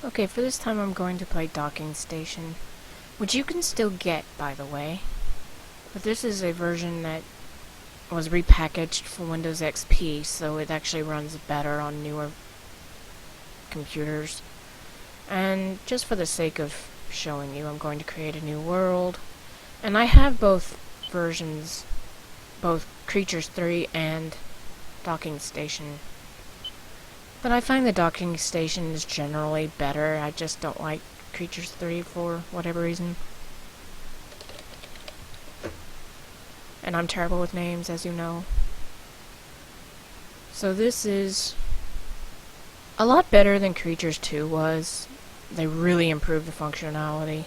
Okay, for this time I'm going to play Docking Station, which you can still get, by the way. But this is a version that was repackaged for Windows XP, so it actually runs better on newer computers. And just for the sake of showing you, I'm going to create a new world. And I have both versions, both Creatures 3 and Docking Station. But I find the Docking Station is generally better. I just don't like Creatures 3 for whatever reason. And I'm terrible with names, as you know. So this is a lot better than Creatures 2 was. They really improved the functionality.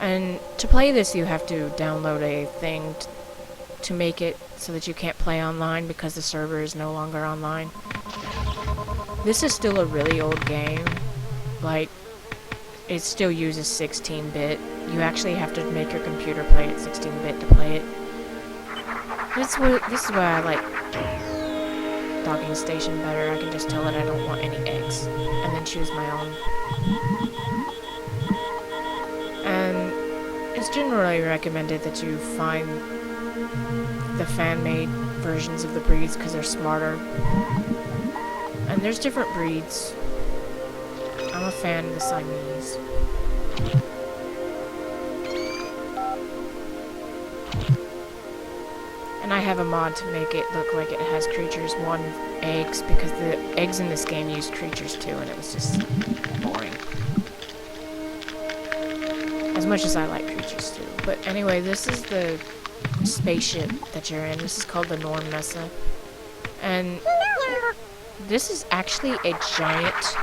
And to play this, you have to download a thing to make it so that you can't play online because the server is no longer online. This is still a really old game. Like, it still uses 16-bit. You actually have to make your computer play at 16-bit to play it. This is why I like Docking Station better. I can just tell it I don't want any eggs, and then choose my own. And it's generally recommended that you find the fan-made versions of the breeds because they're smarter. And there's different breeds. I'm a fan of the Siamese. And I have a mod to make it look like it has Creatures 1 eggs, because the eggs in this game use Creatures 2, and it was just boring. As much as I like Creatures 2. But anyway, this is the spaceship that you're in. This is called the Norm Mesa. And this is actually a giant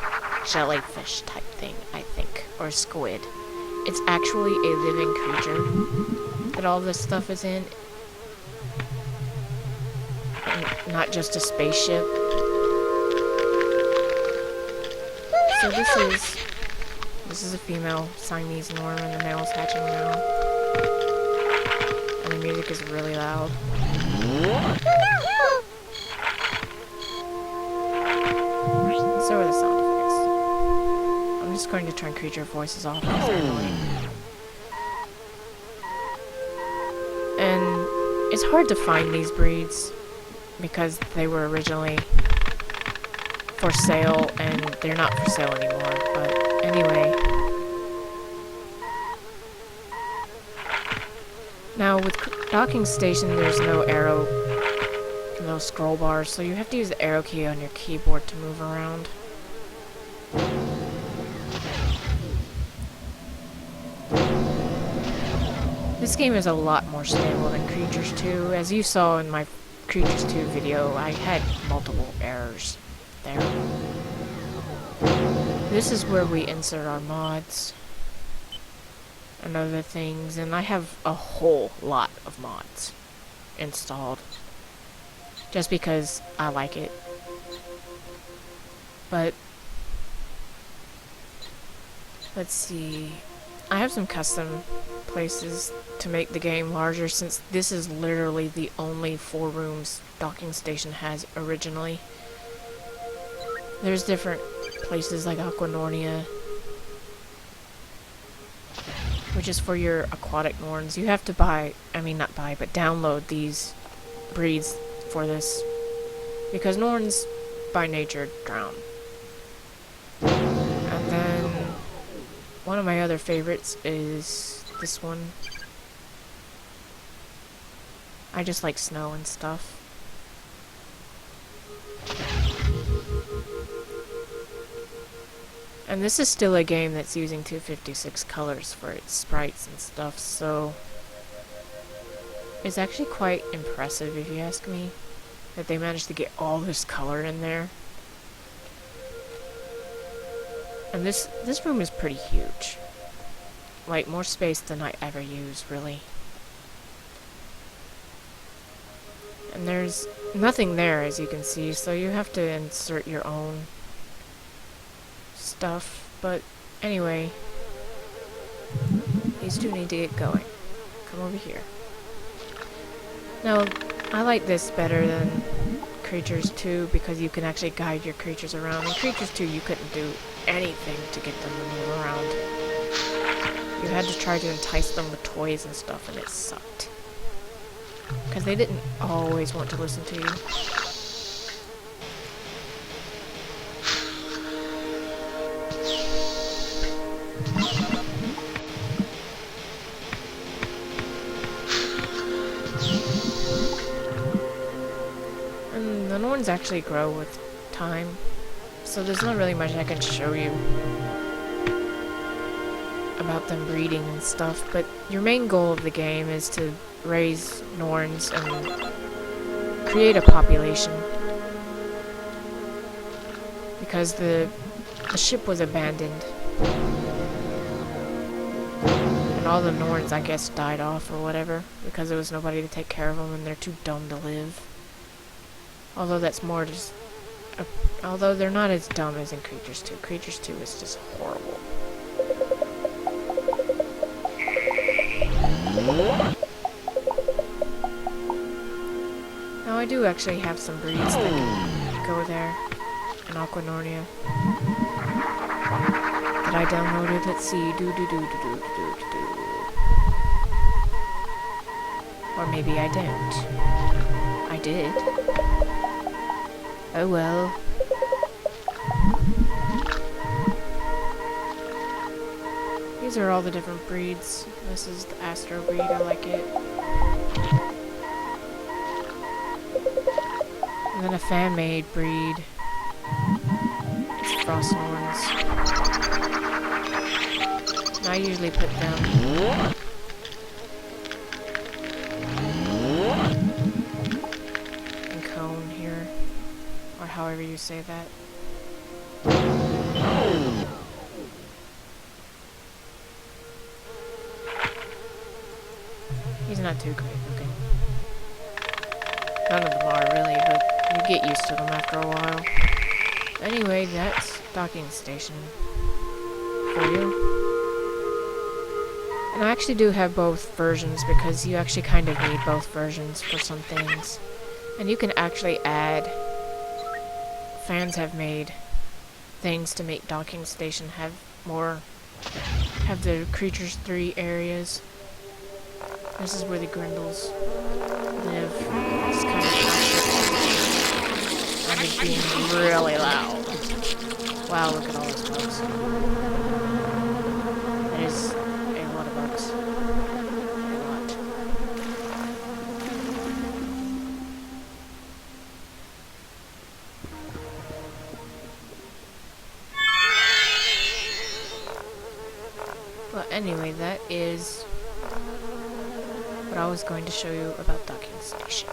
jellyfish type thing, I think. Or squid. It's actually a living creature that all this stuff is in. And not just a spaceship. So this is a female Siamese Norm, and the male's hatching now. And the music is really loud. So are the sound effects. I'm just going to turn creature voices off because they're annoying. And it's hard to find these breeds because they were originally for sale and they're not for sale anymore. But anyway. Now with Docking Station there's no arrow, no scroll bars, so you have to use the arrow key on your keyboard to move around. This game is a lot more stable than Creatures 2. As you saw in my Creatures 2 video, I had multiple errors there. This is where we insert our mods and other things, and I have a whole lot of mods installed just because I like it. But let's see, I have some custom places to make the game larger, since this is literally the only 4 rooms Docking Station has originally. There's different places like Aquanornia, which is for your aquatic Norns. You have to not buy, but download these breeds for this, because Norns by nature drown. And then one of my other favorites is this one. I just like snow and stuff. And this is still a game that's using 256 colors for its sprites and stuff, so it's actually quite impressive, if you ask me, that they managed to get all this color in there. And this room is pretty huge. Like, more space than I ever use, really. And there's nothing there, as you can see, so you have to insert your own stuff. But anyway, these two need to get going. Come over here. Now, I like this better than Creatures 2 because you can actually guide your creatures around. In Creatures 2, you couldn't do anything to get them to move around. You had to try to entice them with toys and stuff, and it sucked. Because they didn't always want to listen to you. And the Norns actually grow with time, so there's not really much I can show you about them breeding and stuff, but your main goal of the game is to raise Norns and create a population. Because the ship was abandoned. And all the Norns, I guess, died off or whatever, because there was nobody to take care of them and they're too dumb to live. Although that's more just... although they're not as dumb as in Creatures 2. Creatures 2 is just horrible. Now I do actually have some breeds that go there in Aquanornia that I downloaded. Let's see, or maybe I don't. I did. Oh well. These are all the different breeds. This is the Astro breed, I like it. And then a fan-made breed. It's Frost Norns. And I usually put them in cone here. Or however you say that. He's not too great looking. None of them are really, but you get used to them after a while. Anyway, that's docking station for you. And I actually do have both versions because you actually kind of need both versions for some things. And you can actually add... Fans have made things to make docking station have more... have the Creatures 3 areas. This is where the Grindles live. It's kind of toxic. And it's being really loud. Wow, look at all those bugs. That is a lot of bugs. A lot. Well, anyway, that is what I was going to show you about docking station.